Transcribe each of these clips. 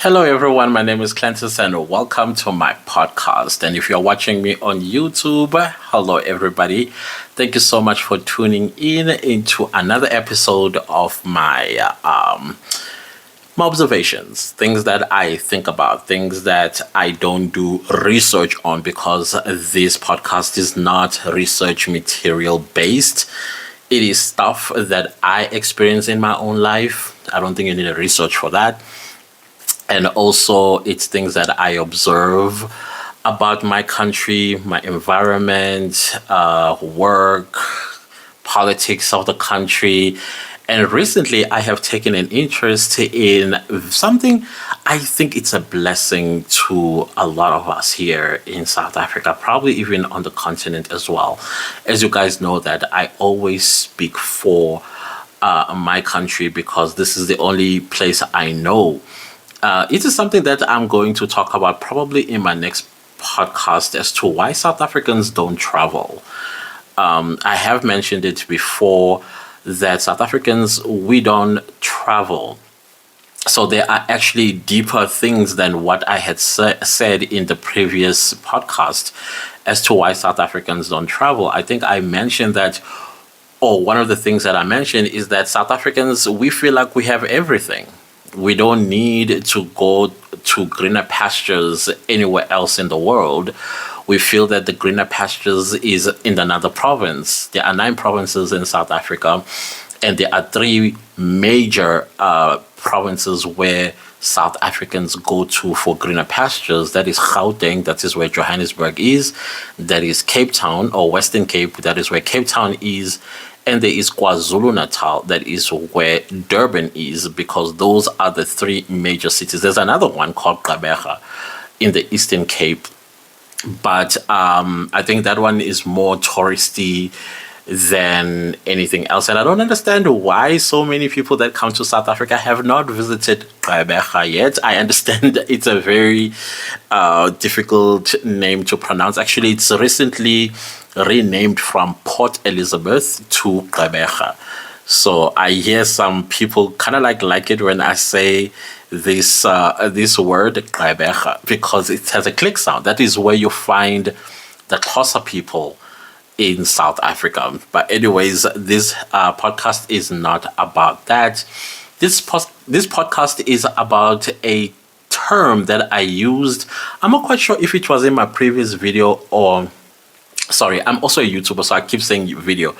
Hello, everyone. My name is Clentus, and welcome to my podcast. And if you're watching me on YouTube, hello, everybody. Thank you so much for tuning in into another episode of my observations, things that I think about, things that I don't do research on because this podcast is not research material based. It is stuff that I experience in my own life. I don't think you need a research for that. And also, it's things that I observe about my country, my environment, work, politics of the country. And recently, I have taken an interest in something I think it's a blessing to a lot of us here in South Africa, probably even on the continent as well. As you guys know, that I always speak for my country because this is the only place I know. It is something that I'm going to talk about probably in my next podcast as to why South Africans don't travel. I have mentioned it before that South Africans, we don't travel. So there are actually deeper things than what I had said in the previous podcast as to why South Africans don't travel. I think I mentioned that, or one of the things that I mentioned is that South Africans, we feel like we have everything. We don't need to go to greener pastures anywhere else in the world. We feel that the greener pastures is in another province. There are 9 provinces in South Africa, and there are 3 major provinces where South Africans go to for greener pastures. That is Gauteng, that is where Johannesburg is. That is Cape Town, or Western Cape, that is where Cape Town is. And there is KwaZulu-Natal, that is where Durban is, because those are the 3 major cities. There's another one called Gqeberha in the Eastern Cape, but I think that one is more touristy than anything else. And I don't understand why so many people that come to South Africa have not visited Gqeberha yet. I understand it's a very difficult name to pronounce. Actually, it's recently renamed from Port Elizabeth to Gqeberha. So I hear some people kind of like it when I say this word Gqeberha because it has a click sound. That is where you find the Xhosa people in South Africa. But anyways, this podcast is not about that. This podcast is about a term that I used. I'm not quite sure if it was in my previous video or... Sorry, I'm also a YouTuber, so I keep saying video.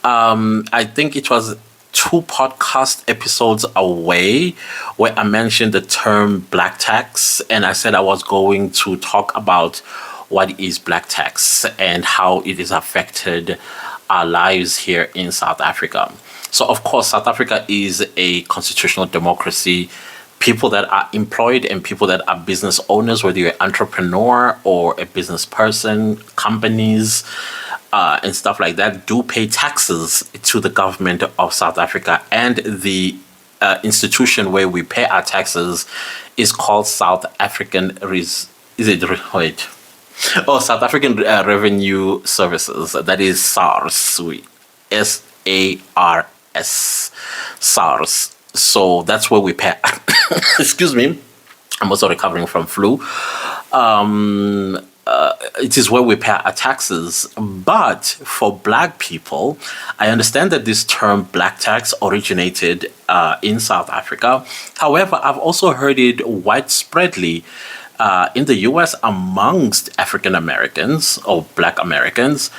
I think it was 2 podcast episodes away where I mentioned the term black tax, and I said I was going to talk about what is black tax and how it has affected our lives here in South Africa. So, of course, South Africa is a constitutional democracy. People that are employed and people that are business owners, whether you're an entrepreneur or a business person, companies, and stuff like that, do pay taxes to the government of South Africa. And the institution where we pay our taxes is called South African South African Revenue Services. That is SARS. SARS. SARS. So that's where we pay. Excuse me. I'm also recovering from flu. It is where we pay our taxes. But for black people, I understand that this term black tax originated in South Africa. However, I've also heard it widespreadly in the US amongst African Americans or black Americans.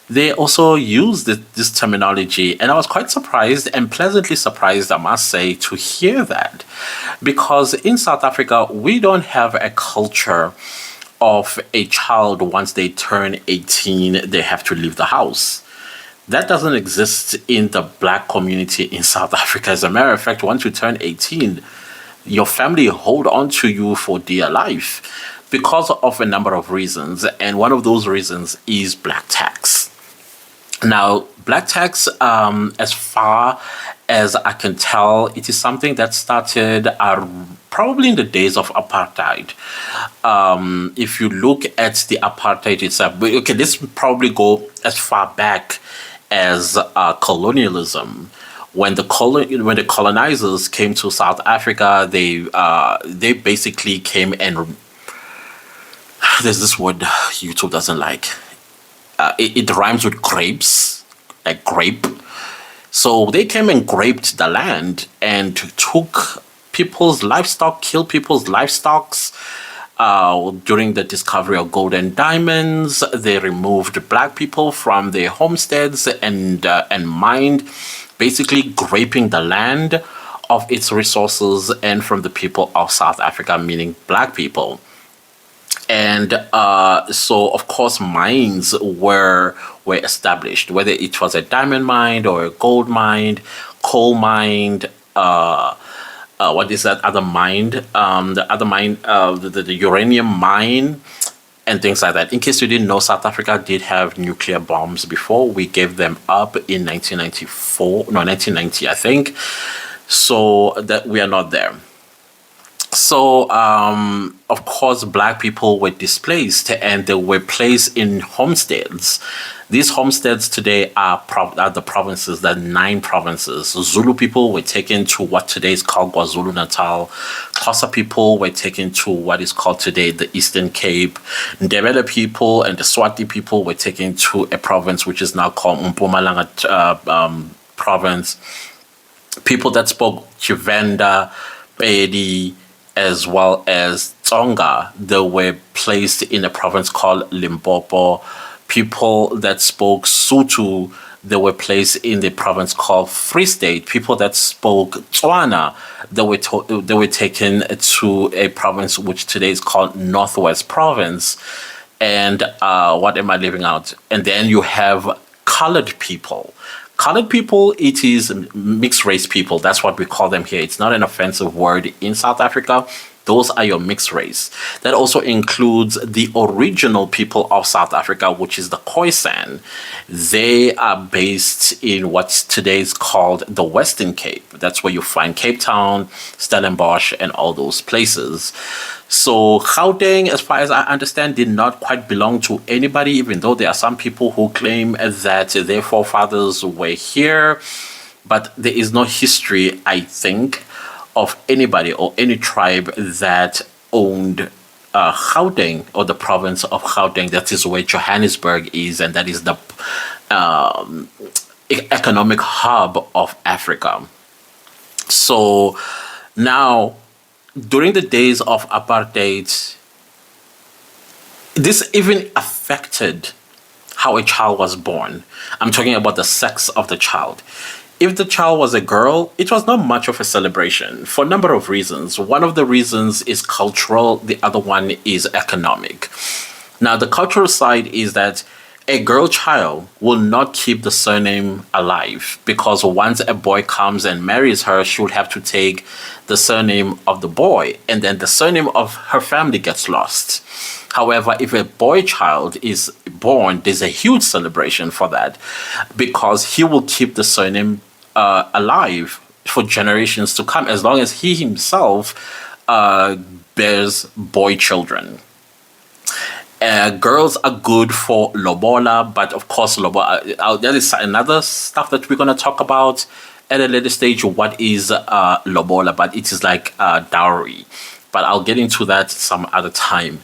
They also use this terminology, and I was quite surprised and pleasantly surprised, I must say, to hear that. Because in South Africa, we don't have a culture of a child once they turn 18, they have to leave the house. That doesn't exist in the black community in South Africa. As a matter of fact, once you turn 18, your family hold on to you for dear life because of a number of reasons. And one of those reasons is black tax. Now, black tax, as far as I can tell, it is something that started probably in the days of apartheid. If you look at the apartheid itself, okay, this probably go as far back as colonialism, when the colonizers came to South Africa, they basically came and there's this word YouTube doesn't like. It rhymes with grapes, like grape. So they came and graped the land and took people's livestock, killed people's livestock. During the discovery of gold and diamonds, they removed black people from their homesteads and mined, basically graping the land of its resources and from the people of South Africa, meaning black people. And so, of course, mines were established, whether it was a diamond mine or a gold mine, coal mine. What is that other mine? The other mine, the uranium mine, and things like that. In case you didn't know, South Africa did have nuclear bombs before. We gave them up in 1994, no, 1990, I think. So that we are not there. So, of course, black people were displaced and they were placed in homesteads. These homesteads today are the provinces, the 9 provinces. Zulu people were taken to what today is called KwaZulu-Natal. Xhosa people were taken to what is called today the Eastern Cape. Ndebele people and the Swati people were taken to a province which is now called Mpumalanga province. People that spoke Tshivenda, Pedi, as well as Tsonga, they were placed in a province called Limpopo. People that spoke Sotho, they were placed in the province called Free State. People that spoke Tswana, they were taken to a province which today is called Northwest Province. And what am I leaving out? And then you have colored people. Colored people, it is mixed race people. That's what we call them here. It's not an offensive word in South Africa. Those are your mixed race. That also includes the original people of South Africa, which is the Khoisan. They are based in what's today is called the Western Cape. That's where you find Cape Town, Stellenbosch, and all those places. So Gauteng, as far as I understand, did not quite belong to anybody, even though there are some people who claim that their forefathers were here. But there is no history, I think, of anybody or any tribe that owned Gauteng or the province of Gauteng. That is where Johannesburg is, and that is the economic hub of Africa. So now, during the days of apartheid, this even affected how a child was born. I'm talking about the sex of the child. If the child was a girl, it was not much of a celebration for a number of reasons. One of the reasons is cultural, the other one is economic. Now, the cultural side is that a girl child will not keep the surname alive, because once a boy comes and marries her, she would have to take the surname of the boy, and then the surname of her family gets lost. However, if a boy child is born, there's a huge celebration for that, because he will keep the surname alive for generations to come, as long as he himself bears boy children. Girls are good for lobola, but of course, lobola, there is another stuff that we're going to talk about at a later stage. What is lobola? But it is like dowry. But I'll get into that some other time.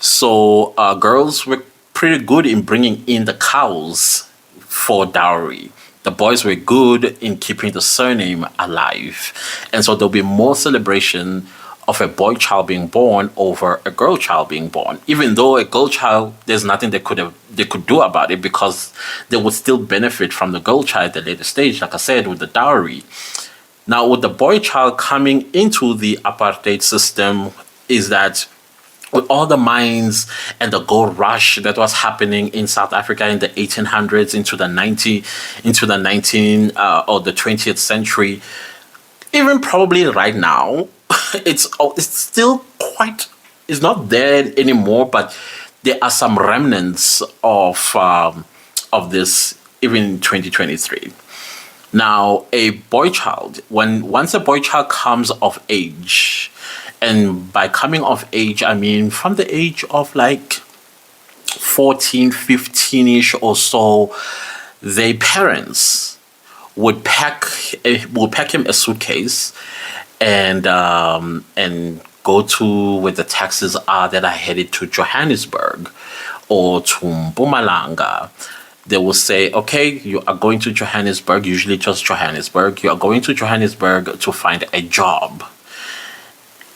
So girls were pretty good in bringing in the cows for dowry. The boys were good in keeping the surname alive. And so there'll be more celebration of a boy child being born over a girl child being born. Even though a girl child, there's nothing they could do about it, because they would still benefit from the girl child at the later stage, like I said, with the dowry. Now, with the boy child coming into the apartheid system, is that with all the mines and the gold rush that was happening in South Africa in the 1800s into the 20th century, even probably right now, it's still quite, it's not there anymore, but there are some remnants of this even in 2023. Now, a boy child, once a boy child comes of age, and by coming of age, I mean from the age of like 14, 15-ish or so, their parents would pack him a suitcase and go to where the taxis are that are headed to Johannesburg or to Mpumalanga. They will say, okay, you are going to Johannesburg, usually just Johannesburg. You are going to Johannesburg to find a job.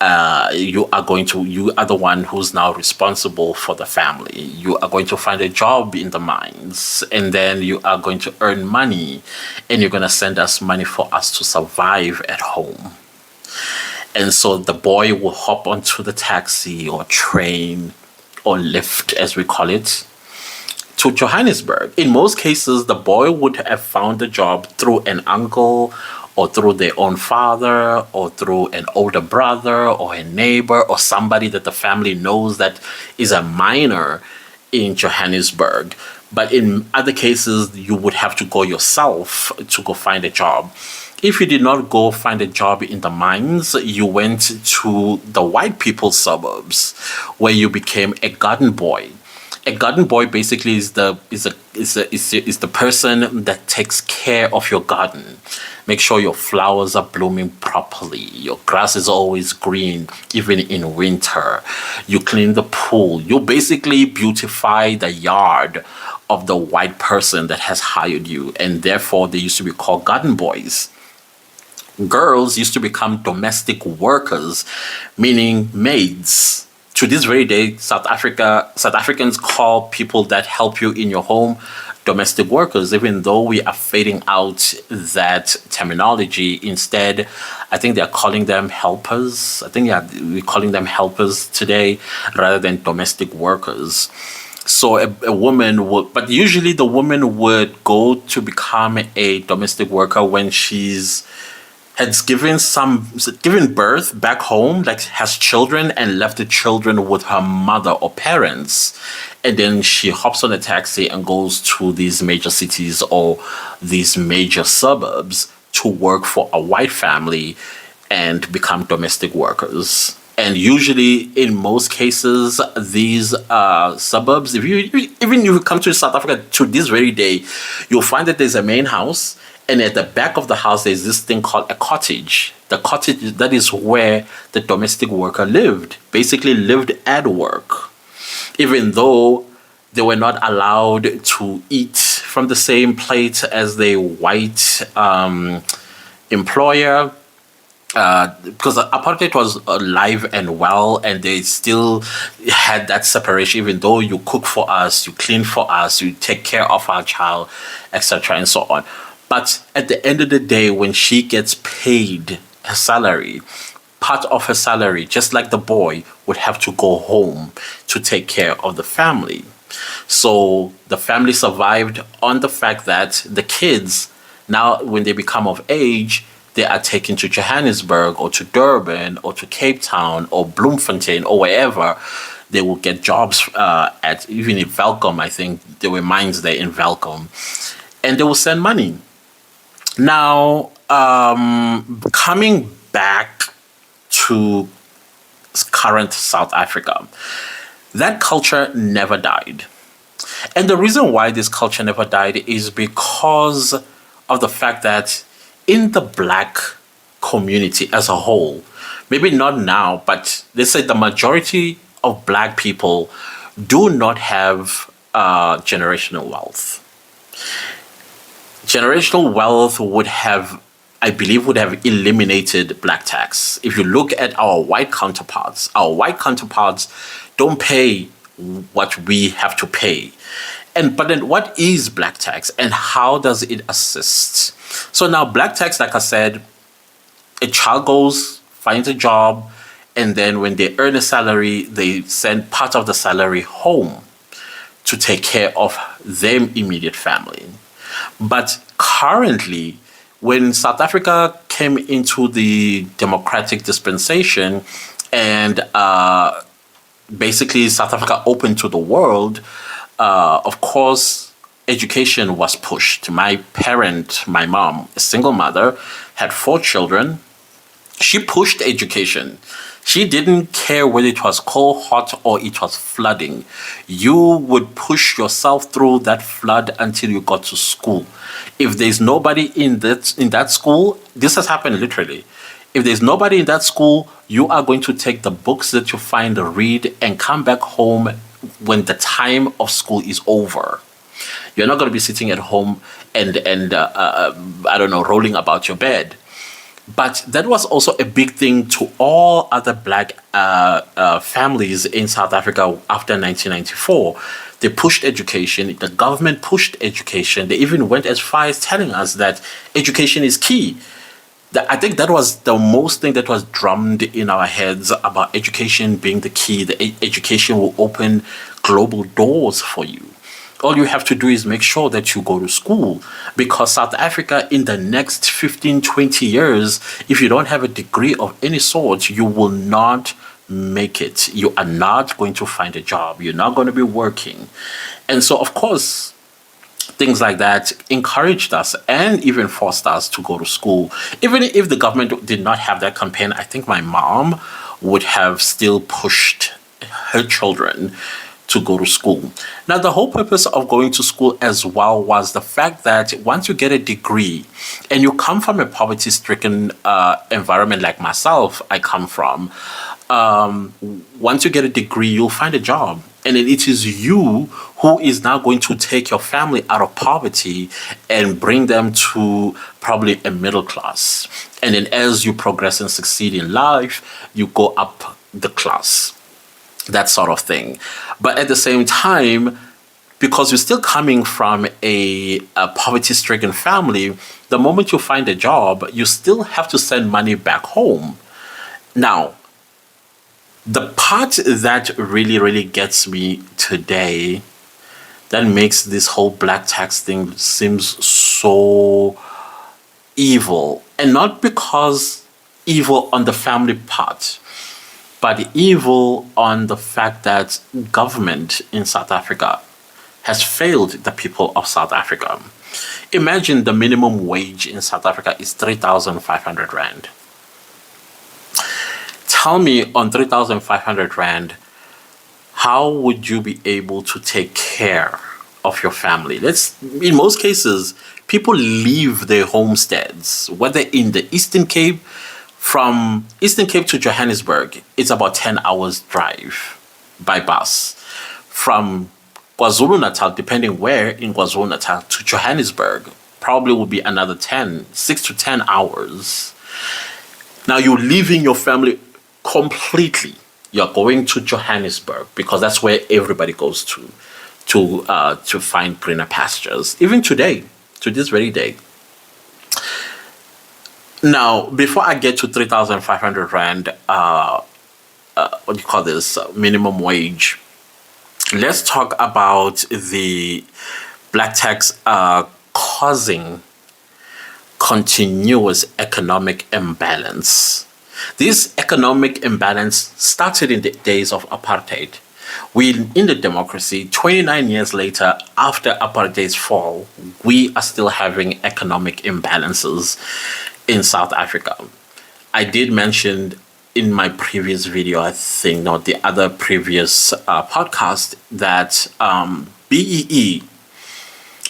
You are the one who's now responsible for the family. You are going to find a job in the mines, and then you are going to earn money, and you're going to send us money for us to survive at home. And so the boy will hop onto the taxi or train or lift, as we call it, to Johannesburg. In most cases, the boy would have found a job through an uncle or through their own father or through an older brother or a neighbor or somebody that the family knows that is a miner in Johannesburg. But in other cases, you would have to go yourself to go find a job. If you did not go find a job in the mines, you went to the white people's suburbs where you became a garden boy. A garden boy basically is the person that takes care of your garden. Make sure your flowers are blooming properly. Your grass is always green, even in winter. You clean the pool. You basically beautify the yard of the white person that has hired you, and therefore they used to be called garden boys. Girls used to become domestic workers, meaning maids. To this very day, South Africans call people that help you in your home domestic workers, even though we are fading out that terminology. Instead, I think they're calling them helpers. I think we're calling them helpers today rather than domestic workers. So a woman would, but usually the woman would go to become a domestic worker when she's has given birth back home, like has children and left the children with her mother or parents, and then she hops on a taxi and goes to these major cities or these major suburbs to work for a white family and become domestic workers. And usually, in most cases, these suburbs, even if you come to South Africa to this very day, you'll find that there's a main house, and at the back of the house, there's this thing called a cottage. The cottage, that is where the domestic worker lived, basically lived at work. Even though they were not allowed to eat from the same plate as their white employer, because apartheid was alive and well, and they still had that separation. Even though you cook for us, you clean for us, you take care of our child, etc., and so on. But at the end of the day, when she gets paid her salary, part of her salary, just like the boy, would have to go home to take care of the family. So the family survived on the fact that the kids, now when they become of age, they are taken to Johannesburg or to Durban or to Cape Town or Bloemfontein or wherever. They will get jobs at, even in Welkom. I think there were mines there in Welkom. And they will send money. Now, coming back to current South Africa, that culture never died. And the reason why this culture never died is because of the fact that in the black community as a whole, maybe not now, but let's say the majority of black people do not have generational wealth. Generational wealth would have, I believe, would have eliminated black tax. If you look at our white counterparts don't pay what we have to pay. But then what is black tax and how does it assist? So now black tax, like I said, a child goes, finds a job, and then when they earn a salary, they send part of the salary home to take care of their immediate family. But currently, when South Africa came into the democratic dispensation and basically South Africa opened to the world, of course, education was pushed. My mom, a single mother, had 4 children. She pushed education. She didn't care whether it was cold, hot, or it was flooding. You would push yourself through that flood until you got to school. If there's nobody in that school, this has happened literally. If there's nobody in that school, you are going to take the books that you find, read, and come back home when the time of school is over. You're not going to be sitting at home and I don't know, rolling about your bed. But that was also a big thing to all other black families in South Africa after 1994. They pushed education. The government pushed education. They even went as far as telling us that education is key. I think that was the most thing that was drummed in our heads about education being the key. The education will open global doors for you. All you have to do is make sure that you go to school, because South Africa in the next 15, 20 years, if you don't have a degree of any sort, you will not make it. You are not going to find a job. You're not going to be working. And so, of course, things like that encouraged us and even forced us to go to school. Even if the government did not have that campaign, I think my mom would have still pushed her children to go to school. Now, the whole purpose of going to school as well was the fact that once you get a degree and you come from a poverty-stricken environment like myself, I come from, once you get a degree, you'll find a job. And then it is you who is now going to take your family out of poverty and bring them to probably a middle class. And then as you progress and succeed in life, you go up the class. That sort of thing. But at the same time, because you're still coming from a poverty-stricken family, the moment you find a job, you still have to send money back home. Now, the part that really, really gets me today, that makes this whole black tax thing seems so evil, and not because evil on the family part, but evil on the fact that government in South Africa has failed the people of South Africa. Imagine the minimum wage in South Africa is 3,500 Rand. Tell me, on 3,500 Rand, how would you be able to take care of your family? In most cases, people leave their homesteads, whether in the Eastern Cape. From Eastern Cape to Johannesburg, it's about 10 hours drive by bus. From KwaZulu-Natal, depending where in KwaZulu-Natal, to Johannesburg, probably will be another 6 to 10 hours. Now you're leaving your family completely. You're going to Johannesburg because that's where everybody goes to find greener pastures. Even today, to this very day. Now, before I get to 3,500 Rand, what do you call this, minimum wage, let's talk about the black tax causing continuous economic imbalance. This economic imbalance started in the days of apartheid. In the democracy, 29 years later, after apartheid's fall, we are still having economic imbalances in South Africa. I did mention in my previous video, I think, not the other previous podcast, that BEE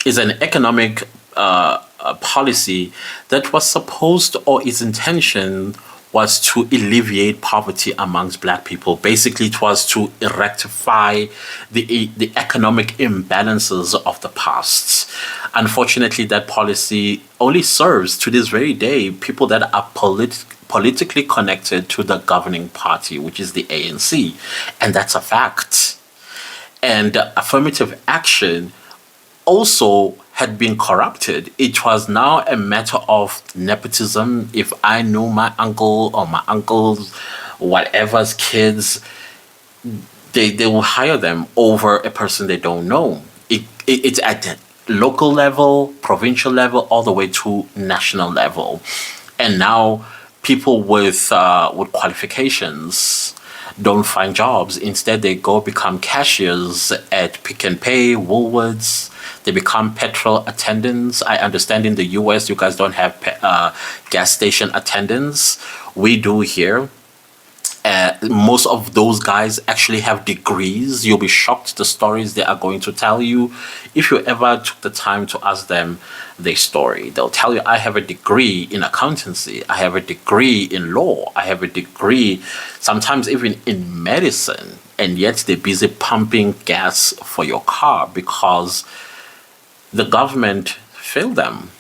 is an economic policy that was supposed, or its intention was to alleviate poverty amongst black people. Basically, it was to rectify the economic imbalances of the past. Unfortunately, that policy only serves to this very day people that are politically connected to the governing party, which is the ANC. And that's a fact. And affirmative action also had been corrupted. It was now a matter of nepotism. If I knew my uncle or my uncle's whatever's kids, they will hire them over a person they don't know. It's at the local level, provincial level, all the way to national level. And now people with qualifications don't find jobs. Instead, they go become cashiers at Pick n Pay, Woolworths. They become petrol attendants. I understand in the US, you guys don't have gas station attendants. We do here. Most of those guys actually have degrees. You'll be shocked the stories they are going to tell you. If you ever took the time to ask them their story, they'll tell you, I have a degree in accountancy, I have a degree in law, I have a degree sometimes even in medicine, and yet they're busy pumping gas for your car because the government failed them.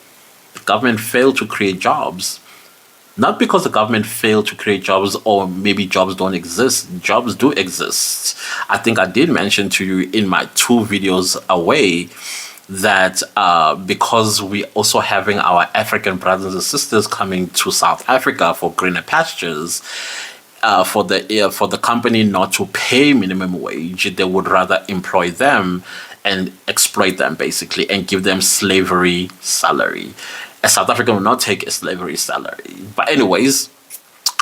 The government failed to create jobs. Not because the government failed to create jobs or maybe jobs don't exist. Jobs do exist. I think I did mention to you in my 2 videos away that because we also having our African brothers and sisters coming to South Africa for greener pastures, for the company not to pay minimum wage, they would rather employ them and exploit them basically and give them slavery salary. A South African will not take a slavery salary. But anyways,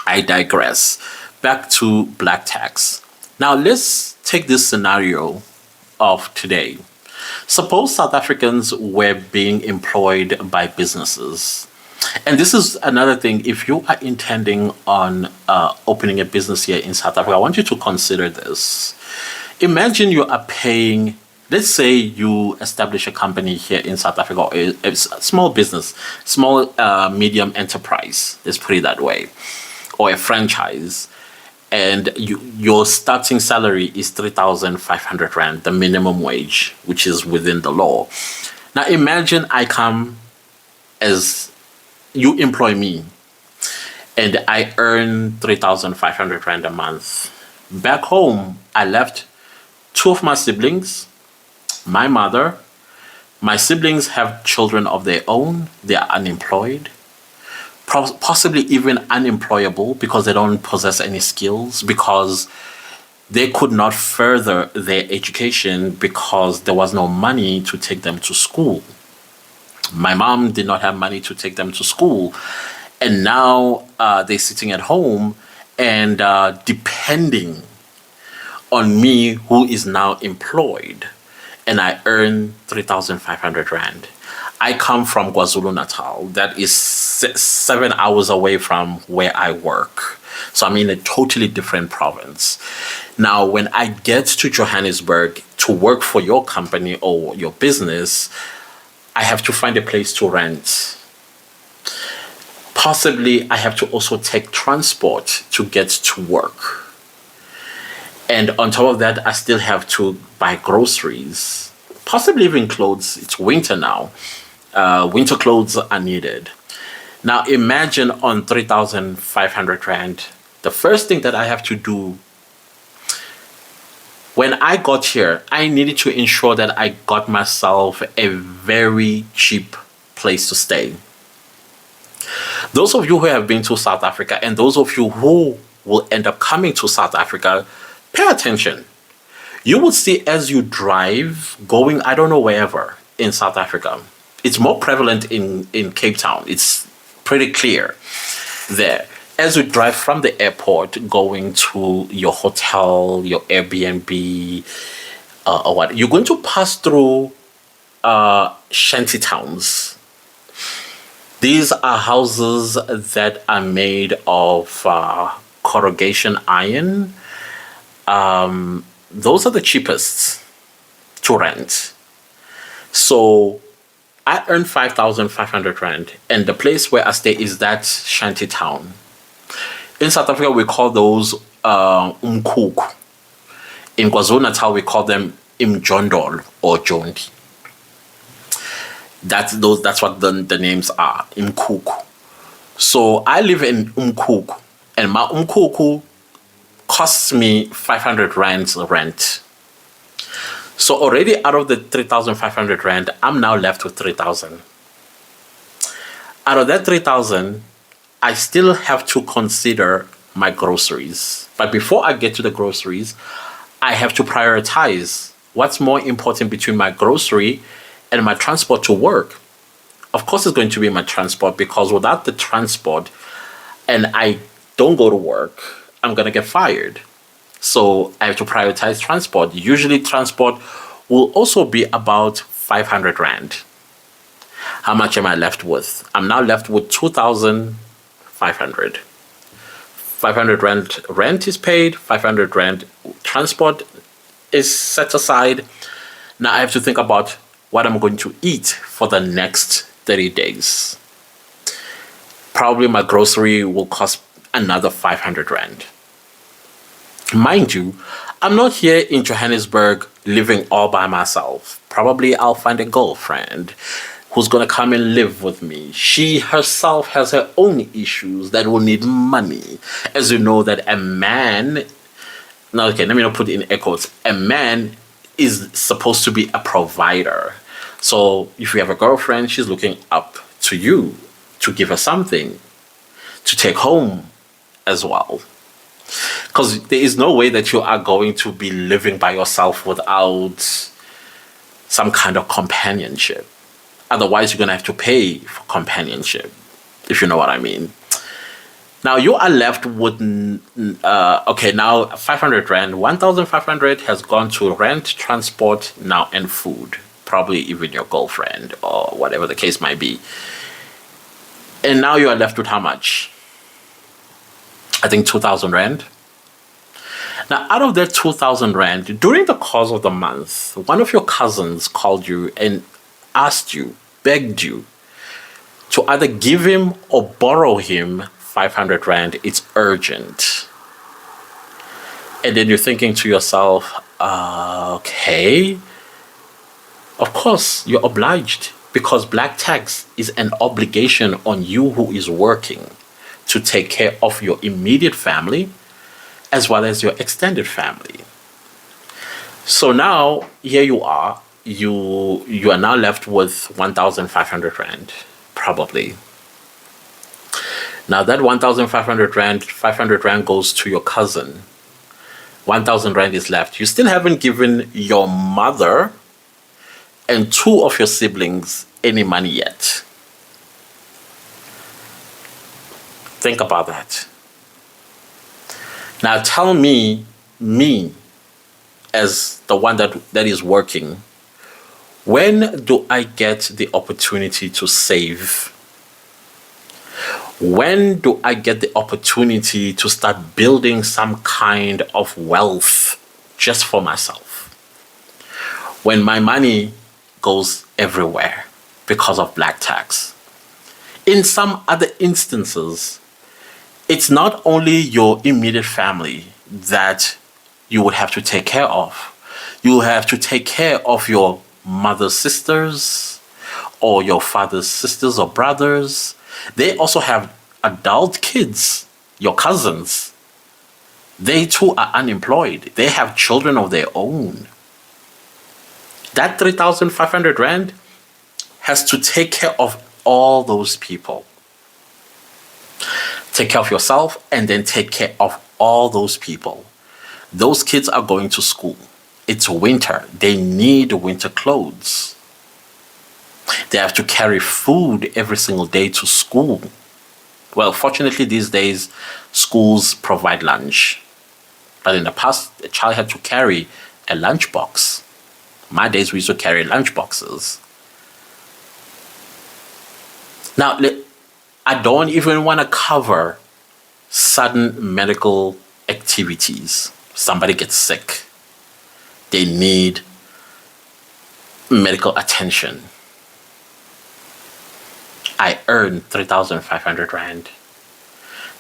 I digress. Back to black tax. Now let's take this scenario of today. Suppose South Africans were being employed by businesses. And this is another thing. If you are intending on opening a business here in South Africa, I want you to consider this. Imagine you are paying, let's say you establish a company here in South Africa, or a small business, small, medium enterprise, let's put it that way, or a franchise, and your starting salary is 3,500 Rand, the minimum wage, which is within the law. Now imagine I come as, you employ me, and I earn 3,500 Rand a month. Back home, I left 2 of my siblings, my mother. My siblings have children of their own. They are unemployed, possibly even unemployable because they don't possess any skills, because they could not further their education because there was no money to take them to school. My mom did not have money to take them to school. And now they're sitting at home and depending on me, who is now employed. And I earn 3,500 Rand. I come from KwaZulu-Natal. That is 7 hours away from where I work. So I'm in a totally different province. Now, when I get to Johannesburg to work for your company or your business, I have to find a place to rent. Possibly, I have to also take transport to get to work. And on top of that, I still have to buy groceries, possibly even clothes. It's winter now. Winter clothes are needed. Now imagine on 3,500 Rand, the first thing that I have to do, when I got here, I needed to ensure that I got myself a very cheap place to stay. Those of you who have been to South Africa and those of you who will end up coming to South Africa, pay attention. You will see as you drive, going, I don't know, wherever in South Africa. It's more prevalent in Cape Town. It's pretty clear there. As you drive from the airport going to your hotel, your Airbnb, or what, you're going to pass through shanty towns. These are houses that are made of corrugation iron. Those are the cheapest to rent. So I earn 5,500 Rand, and the place where I stay is that shanty town. In South Africa, we call those umkhukhu. In KwaZulu-Natal, we call them imjondol or jondi. That's what the names are, umkhukhu. So I live in umkhukhu, and my umkhukhu costs me 500 Rands rent. So already out of the 3,500 Rand, I'm now left with 3,000. Out of that 3,000, I still have to consider my groceries. But before I get to the groceries, I have to prioritize what's more important between my grocery and my transport to work. Of course, it's going to be my transport, because without the transport and I don't go to work, I'm going to get fired. So I have to prioritize transport. Usually transport will also be about 500 Rand. How much am I left with? I'm now left with 2,500. 500 rand rent is paid, 500 rand transport is set aside. Now I have to think about what I'm going to eat for the next 30 days. Probably my grocery will cost another 500 rand. Mind you, I'm not here in Johannesburg living all by myself. Probably I'll find a girlfriend who's going to come and live with me. She herself has her own issues that will need money. As you know, that a man, now okay, let me not put it in air quotes, a man is supposed to be a provider. So if you have a girlfriend, she's looking up to you to give her something to take home as well. Because there is no way that you are going to be living by yourself without some kind of companionship. Otherwise, you're going to have to pay for companionship, if you know what I mean. Now, you are left with, okay, now 500 rand, 1,500 has gone to rent, transport, now, and food. Probably even your girlfriend or whatever the case might be. And now you are left with how much? I think 2,000 rand. Now, out of that 2,000 rand, during the course of the month, one of your cousins called you and asked you, begged you, to either give him or borrow him 500 rand. It's urgent. And then you're thinking to yourself, okay, of course, you're obliged, because black tax is an obligation on you who is working to take care of your immediate family as well as your extended family. So now, here you are. You are now left with 1,500 rand, probably. Now that 1,500 rand, 500 rand goes to your cousin. 1,000 rand is left. You still haven't given your mother and two of your siblings any money yet. Think about that. Now tell me as the one that is working, when do I get the opportunity to save? When do I get the opportunity to start building some kind of wealth just for myself? When my money goes everywhere because of black tax. In some other instances, it's not only your immediate family that you would have to take care of. You have to take care of your mother's sisters or your father's sisters or brothers. They also have adult kids, your cousins. They too are unemployed. They have children of their own. That 3,500 rand has to take care of all those people. Take care of yourself and then take care of all those people. Those kids are going to school. It's winter. They need winter clothes. They have to carry food every single day to school. Well, fortunately these days, schools provide lunch. But in the past, a child had to carry a lunchbox. My days, we used to carry lunch boxes. Now, I don't even want to cover sudden medical activities. Somebody gets sick. They need medical attention. I earn 3,500 rand.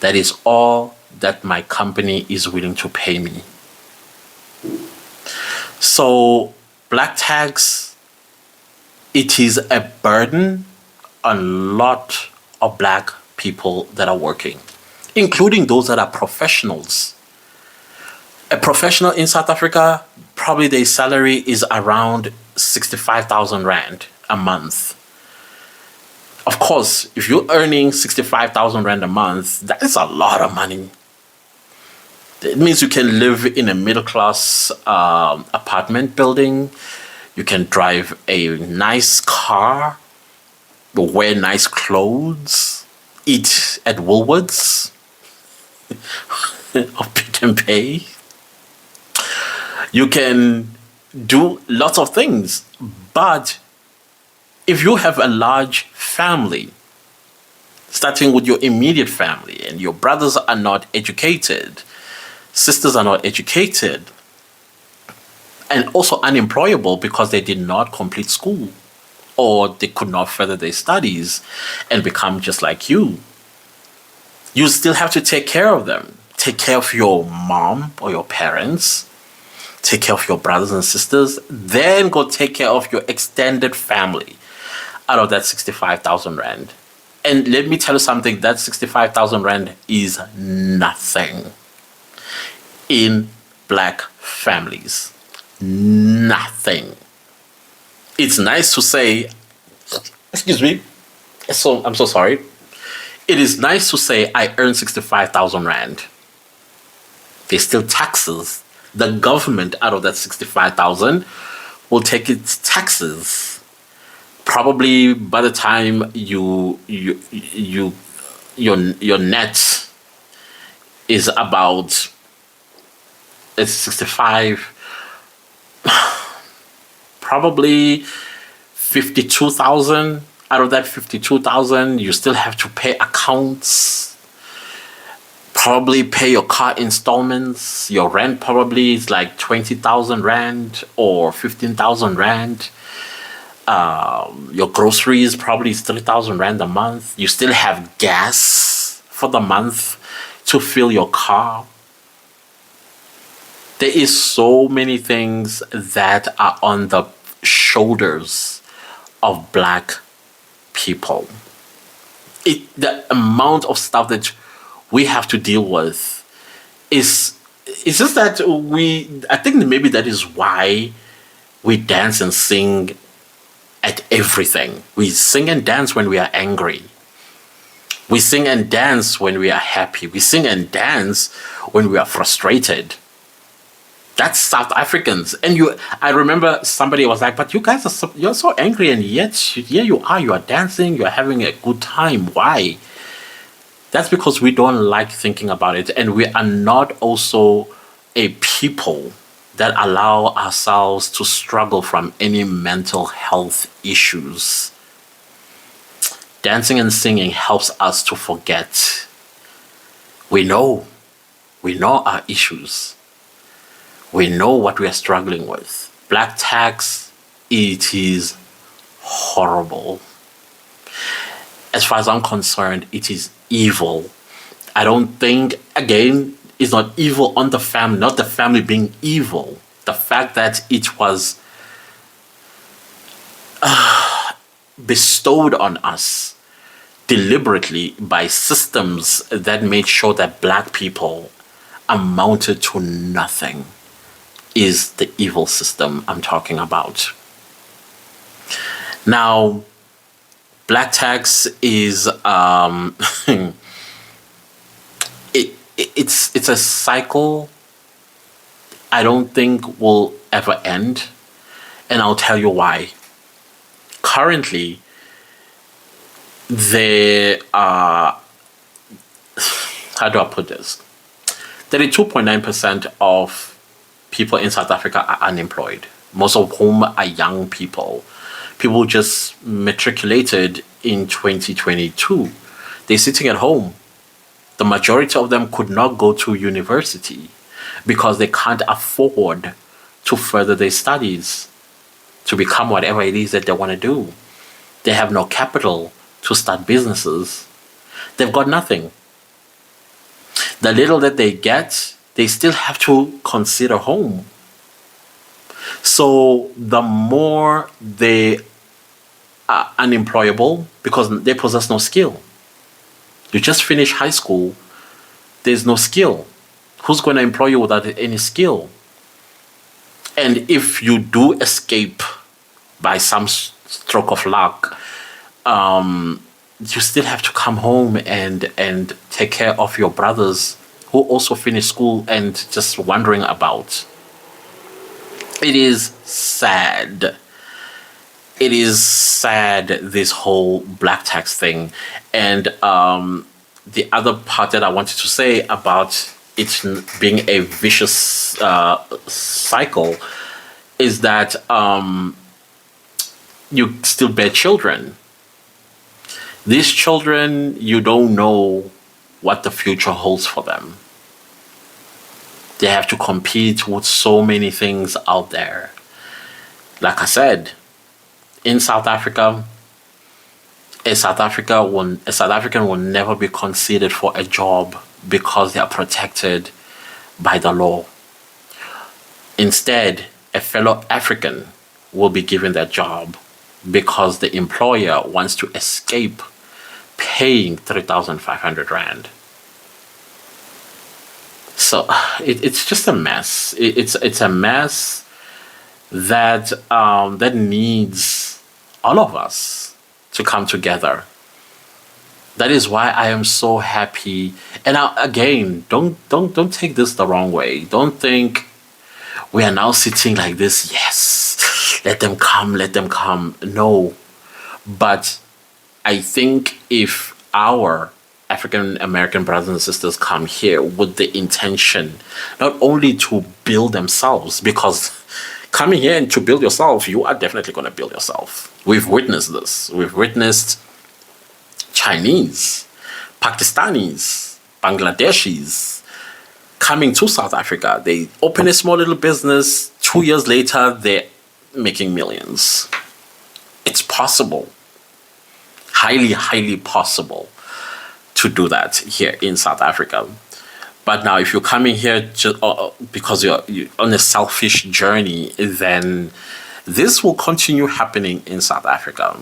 That is all that my company is willing to pay me. So, black tax, it is a burden on a lot of black people that are working, including those that are professionals. A professional in South Africa, probably their salary is around 65,000 rand a month. Of course, if you're earning 65,000 rand a month, that is a lot of money. It means you can live in a middle-class apartment building. You can drive a nice car, wear nice clothes, eat at Woolworths or Pick and Pay. You can do lots of things. But if you have a large family, starting with your immediate family, and your brothers are not educated, sisters are not educated, and also unemployable because they did not complete school or they could not further their studies and become just like you still have to take care of them. Take care of your mom or your parents. Take care of your brothers and sisters. Then go take care of your extended family out of that 65,000 Rand. And let me tell you something, that 65,000 Rand is nothing in black families. Nothing. It's nice to say, excuse me, I'm so sorry. It is nice to say I earn 65,000 Rand. There's still taxes. The government out of that 65,000 will take its taxes. Probably by the time your net is about, it's 65, probably 52,000. Out of that 52,000, you still have to pay accounts, probably pay your car installments. Your rent probably is like 20,000 Rand or 15,000 Rand. Your groceries probably is 3,000 Rand a month. You still have gas for the month to fill your car. There is so many things that are on the shoulders of black people. The amount of stuff that we have to deal with is, it's just that I think maybe that is why we dance and sing at everything. We sing and dance when we are angry. We sing and dance when we are happy. We sing and dance when we are frustrated. That's South Africans. And I remember somebody was like, but you guys you're so angry, and yet here you are dancing, you're having a good time. Why? That's because we don't like thinking about it, and we are not also a people that allow ourselves to struggle from any mental health issues. Dancing and singing helps us to forget. We know our issues. We know what we are struggling with. Black tax, it is horrible. As far as I'm concerned, it is evil. I don't think, again, it's not evil on the family, not the family being evil. The fact that it was bestowed on us deliberately by systems that made sure that black people amounted to nothing is the evil system I'm talking about. Now, black tax is it's a cycle I don't think will ever end, and I'll tell you why. Currently, there are, how do I put this? 32.9% of people in South Africa are unemployed, most of whom are young people. People just matriculated in 2022. They're sitting at home. The majority of them could not go to university because they can't afford to further their studies, to become whatever it is that they want to do. They have no capital to start businesses. They've got nothing. The little that they get, they still have to consider home. So the more they are unemployable because they possess no skill. You just finish high school, there's no skill. Who's going to employ you without any skill? And if you do escape by some stroke of luck, you still have to come home and take care of your brothers who also finished school and just wondering about. It is sad. It is sad, this whole black tax thing. And the other part that I wanted to say about it being a vicious cycle is that you still bear children. These children, you don't know what the future holds for them. They have to compete with so many things out there. Like I said, in South Africa, a South African will never be considered for a job because they are protected by the law. Instead, a fellow African will be given that job because the employer wants to escape paying 3,500 rand. So it's just a mess. It's a mess that that needs all of us to come together. That is why I am so happy. And now, again, don't take this the wrong way. Don't think we are now sitting like this. Yes, let them come, let them come. No, but I think if our African American brothers and sisters come here with the intention not only to build themselves, because coming here and to build yourself, you are definitely going to build yourself. We've witnessed this. We've witnessed Chinese, Pakistanis, Bangladeshis coming to South Africa. They open a small little business. 2 years later, they're making millions. It's possible. Highly, highly possible to do that here in South Africa. But now, if you're coming here just, because you're on a selfish journey, then this will continue happening in South Africa.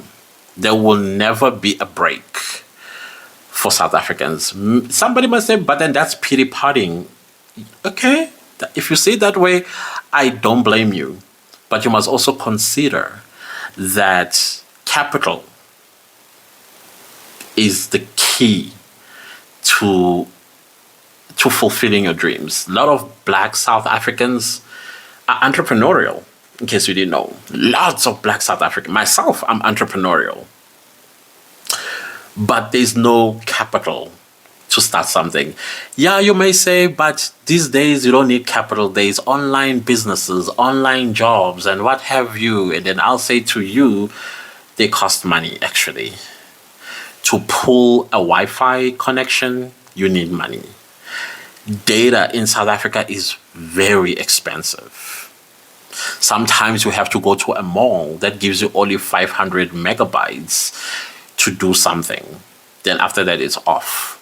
There will never be a break for South Africans. Somebody must say, but then that's pity partying. Okay, if you say it that way, I don't blame you. But you must also consider that capital is the key to fulfilling your dreams. A lot of Black South Africans are entrepreneurial, in case you didn't know. Lots of Black South Africans. Myself, I'm entrepreneurial. But there's no capital to start something. Yeah, you may say, but these days you don't need capital. There's online businesses, online jobs, and what have you. And then I'll say to you, they cost money, actually. To pull a Wi-Fi connection, you need money. Data in South Africa is very expensive. Sometimes you have to go to a mall that gives you only 500 megabytes to do something. Then after that, it's off.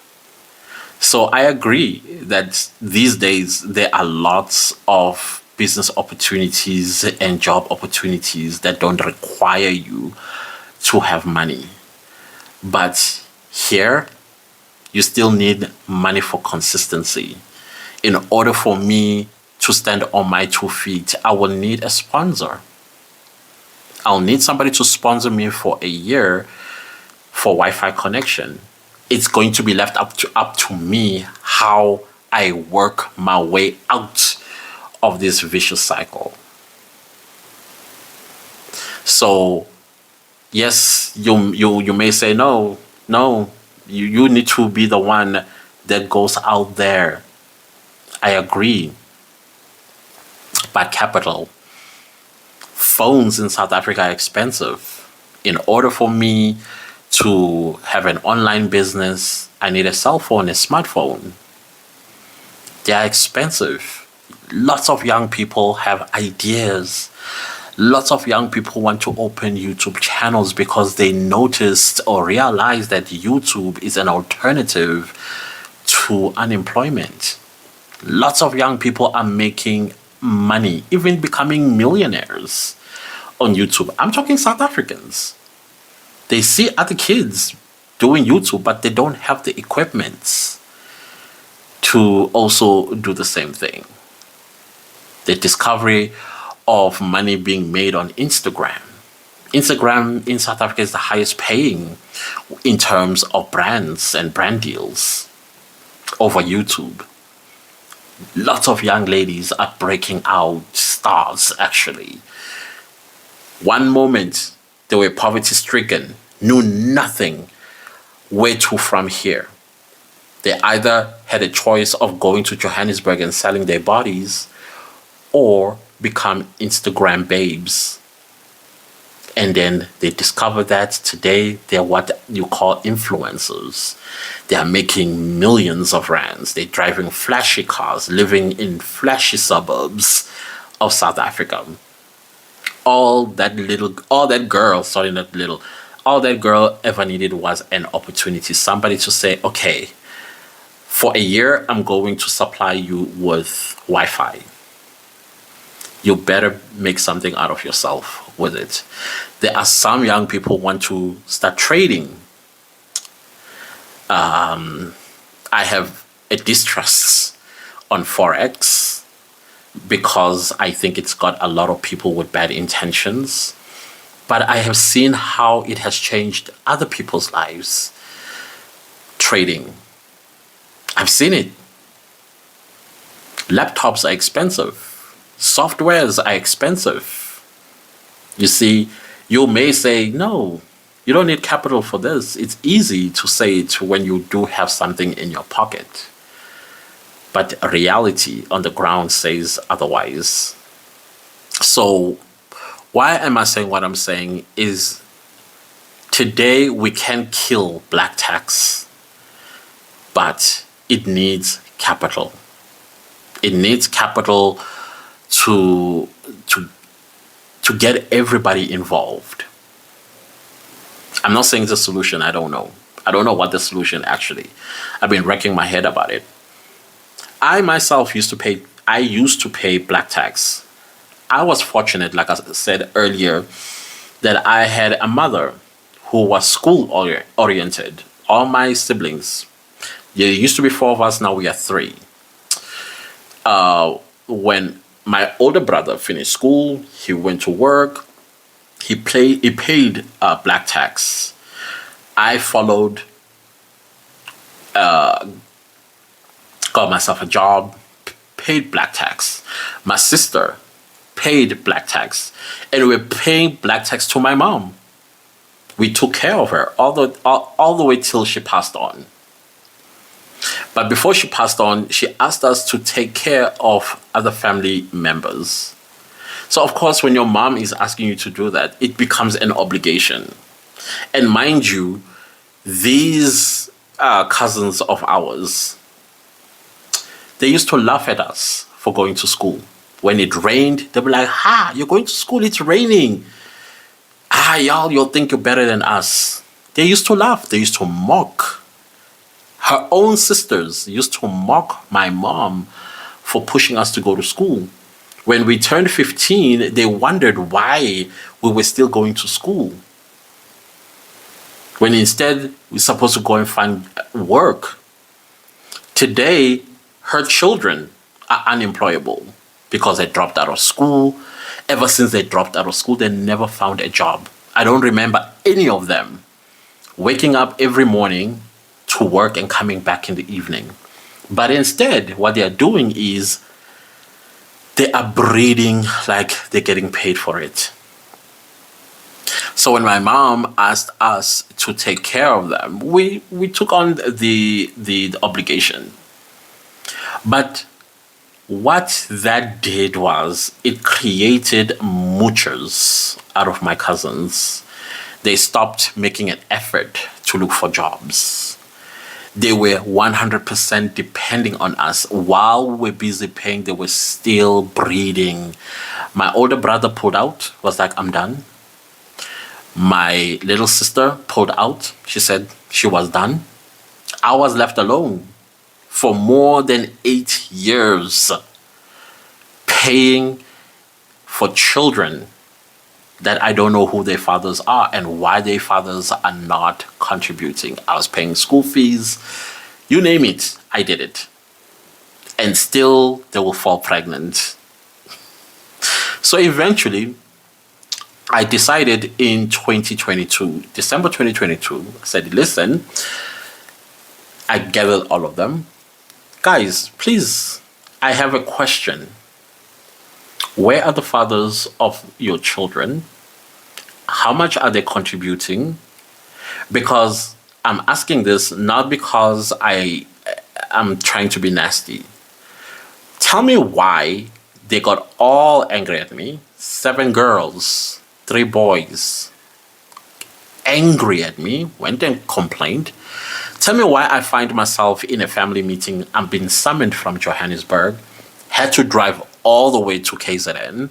So I agree that these days there are lots of business opportunities and job opportunities that don't require you to have money. But here, you still need money for consistency. In order for me to stand on my 2 feet, I will need a sponsor. I'll need somebody to sponsor me for a year for Wi-Fi connection. It's going to be left up to me how I work my way out of this vicious cycle. So, yes, you may say, no, you need to be the one that goes out there. I agree. But capital, phones in South Africa are expensive. In order for me to have an online business, I need a cell phone, a smartphone. They are expensive. Lots of young people have ideas. Lots of young people want to open YouTube channels because they noticed or realized that YouTube is an alternative to unemployment. Lots of young people are making money, even becoming millionaires on YouTube. I'm talking South Africans. They see other kids doing YouTube, but they don't have the equipment to also do the same thing. The discovery of money being made on Instagram. Instagram in South Africa is the highest paying in terms of brands and brand deals over YouTube. Lots of young ladies are breaking out, stars actually. One moment they were poverty stricken, knew nothing, where to from here. They either had a choice of going to Johannesburg and selling their bodies or become Instagram babes. And then they discover that today they're what you call influencers. They are making millions of rands. They're driving flashy cars, living in flashy suburbs of South Africa. All that girl ever needed was an opportunity, somebody to say, okay, for a year, I'm going to supply you with Wi-Fi. You better make something out of yourself with it. There are some young people who want to start trading. I have a distrust on Forex because I think it's got a lot of people with bad intentions. But I have seen how it has changed other people's lives. Trading. I've seen it. Laptops are expensive. Softwares are expensive. You see, you may say, no, you don't need capital for this. It's easy to say it when you do have something in your pocket. But reality on the ground says otherwise. So why am I saying what I'm saying is today we can kill black tax, but it needs capital. It needs capital to get everybody involved. I'm not saying it's a solution. I don't know. I don't know what the solution actually. I've been wrecking my head about it. I myself used to pay black tax. I was fortunate, like I said earlier, that I had a mother who was school oriented. All my siblings, there used to be 4 of us, now we are 3. When my older brother finished school, he went to work, he paid black tax. I followed, got myself a job, paid black tax. My sister paid black tax, and we were paying black tax to my mom. We took care of her all the way till she passed on. But before she passed on, she asked us to take care of other family members. So of course, when your mom is asking you to do that, it becomes an obligation. And mind you, these cousins of ours, they used to laugh at us for going to school. When it rained, they'd be like, you're going to school, it's raining. You'll think you're better than us. They used to laugh. They used to mock. Her own sisters used to mock my mom for pushing us to go to school. When we turned 15, they wondered why we were still going to school. When instead, we're supposed to go and find work. Today, her children are unemployable because they dropped out of school. Ever since they dropped out of school, they never found a job. I don't remember any of them waking up every morning to work and coming back in the evening. But instead, what they are doing is they are breeding like they're getting paid for it. So when my mom asked us to take care of them, we took on the obligation. But what that did was it created moochers out of my cousins. They stopped making an effort to look for jobs. They were 100% depending on us. While we were busy paying, they were still breeding. My older brother pulled out, was like, I'm done. My little sister pulled out. She said she was done. I was left alone for more than 8 years, paying for children that I don't know who their fathers are and why their fathers are not contributing. I was paying school fees, you name it, I did it. And still they will fall pregnant. So eventually, I decided in 2022, December 2022, I said, listen, I gathered all of them. Guys, please, I have a question. Where are the fathers of your children? How much are they contributing? Because I'm asking this not because I'm trying to be nasty. Tell me why they got all angry at me. 7 girls. 3 boys angry at me, went and complained. Tell me why I find myself in a family meeting. I'm being summoned from Johannesburg, had to drive all the way to KZN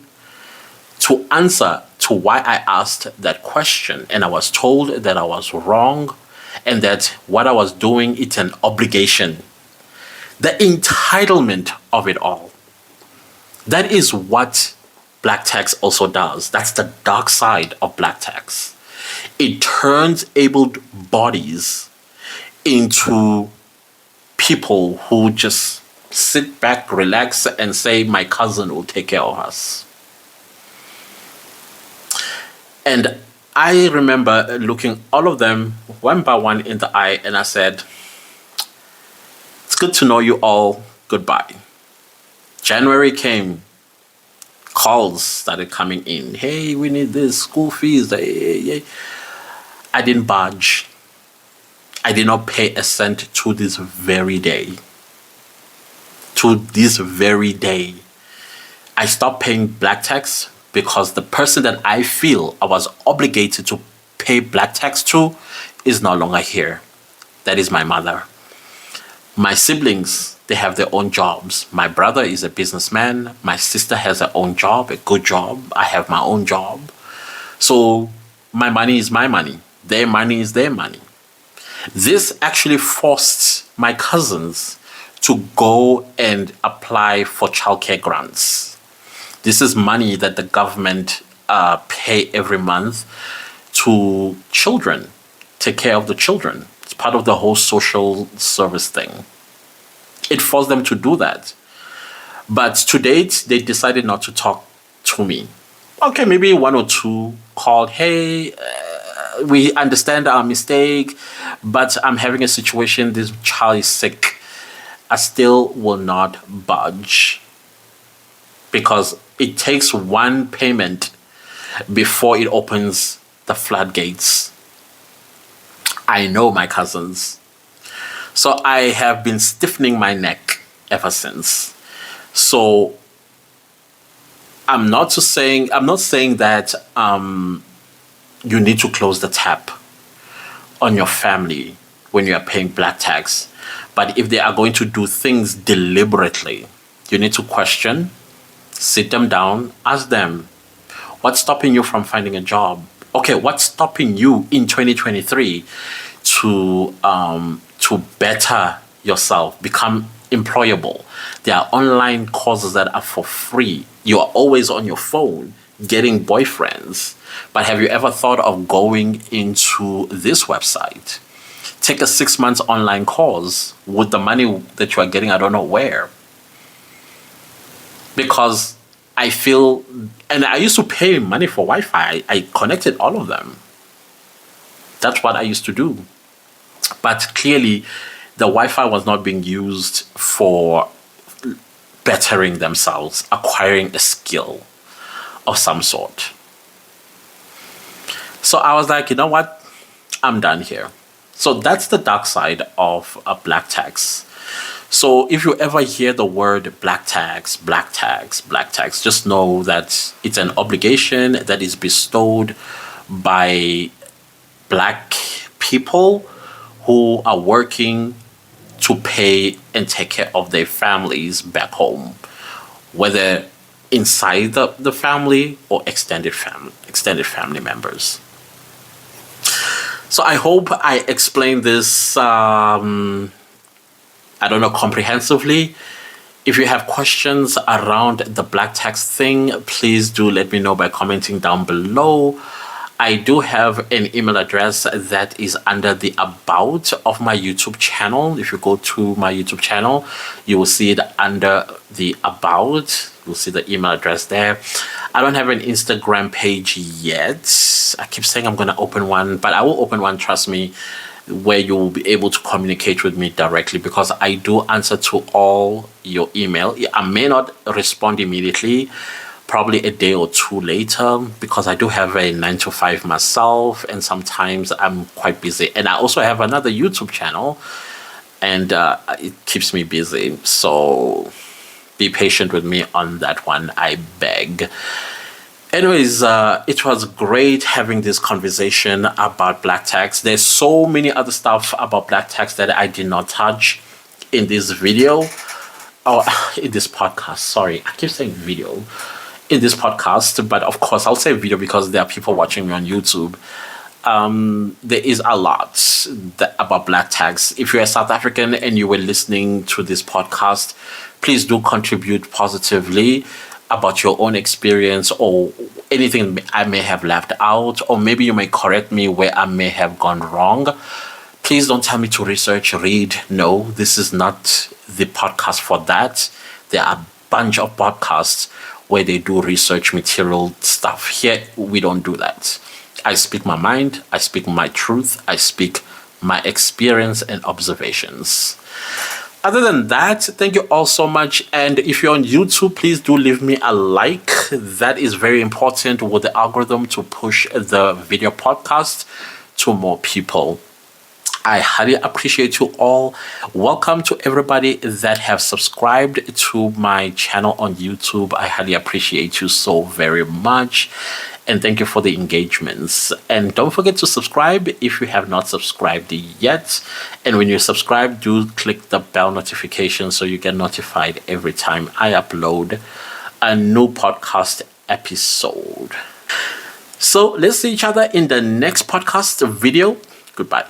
to answer to why I asked that question. And I was told that I was wrong and that what I was doing, it's an obligation. The entitlement of it all. That is what black tax also does. That's the dark side of black tax. It turns abled bodies into people who just sit back, relax, and say, my cousin will take care of us. And I remember looking all of them one by one in the eye, and I said, it's good to know you all. Goodbye. January came. Calls started coming in. Hey, we need this, school fees. Hey. I didn't budge. I did not pay a cent to this very day. To this very day. I stopped paying black tax because the person that I feel I was obligated to pay black tax to is no longer here. That is my mother. My siblings, they have their own jobs. My brother is a businessman. My sister has her own job, a good job. I have my own job. So my money is my money. Their money is their money. This actually forced my cousins to go and apply for childcare grants. This is money that the government pay every month to children, take care of the children. It's part of the whole social service thing. It forced them to do that. But to date, they decided not to talk to me. Okay, maybe 1 or 2 called, hey, we understand our mistake, but I'm having a situation, this child is sick. I still will not budge because it takes one payment before it opens the floodgates. I know my cousins. So I have been stiffening my neck ever since. So I'm not saying that you need to close the tap on your family when you are paying black tax. But if they are going to do things deliberately, you need to question, sit them down, ask them, what's stopping you from finding a job? Okay, what's stopping you in 2023 to better yourself, become employable? There are online courses that are for free. You are always on your phone getting boyfriends. But have you ever thought of going into this website? Take a 6 months online course with the money that you are getting, I don't know where. Because I feel, and I used to pay money for Wi-Fi. I connected all of them. That's what I used to do. But clearly, the Wi-Fi was not being used for bettering themselves, acquiring a skill of some sort. So I was like, you know what? I'm done here. So that's the dark side of a black tax. So if you ever hear the word black tax, just know that it's an obligation that is bestowed by black people who are working to pay and take care of their families back home, whether inside the family or extended family members. So I hope I explained this, comprehensively. If you have questions around the black tax thing, please do let me know by commenting down below. I do have an email address that is under the about of my YouTube channel. If you go to my YouTube channel, you will see it under the about. You'll see the email address there. I don't have an Instagram page yet. I keep saying I'm going to open one, but I will open one, trust me, where you will be able to communicate with me directly, because I do answer to all your email. I may not respond immediately, probably a day or 2 later, because I do have a 9 to 5 myself, and sometimes I'm quite busy. And I also have another YouTube channel, and it keeps me busy. So be patient with me on that one, I beg. Anyways, it was great having this conversation about black tax. There's so many other stuff about black tax that I did not touch in this video, or in this podcast. Sorry, I keep saying video in this podcast, but of course I'll say video because there are people watching me on YouTube. There is a lot about black tax. If you're a South African and you were listening to this podcast, please do contribute positively about your own experience or anything I may have left out, or maybe you may correct me where I may have gone wrong. Please don't tell me to research, read. No, this is not the podcast for that. There are a bunch of podcasts where they do research material stuff. Here, we don't do that. I speak my mind, I speak my truth, I speak my experience and observations. Other than that, thank you all so much. And if you're on YouTube, please do leave me a like. That is very important with the algorithm to push the video podcast to more people. I highly appreciate you all. Welcome to everybody that have subscribed to my channel on YouTube. I highly appreciate you so very much. And thank you for the engagements. And don't forget to subscribe if you have not subscribed yet. And when you subscribe, do click the bell notification so you get notified every time I upload a new podcast episode. So let's see each other in the next podcast video. Goodbye.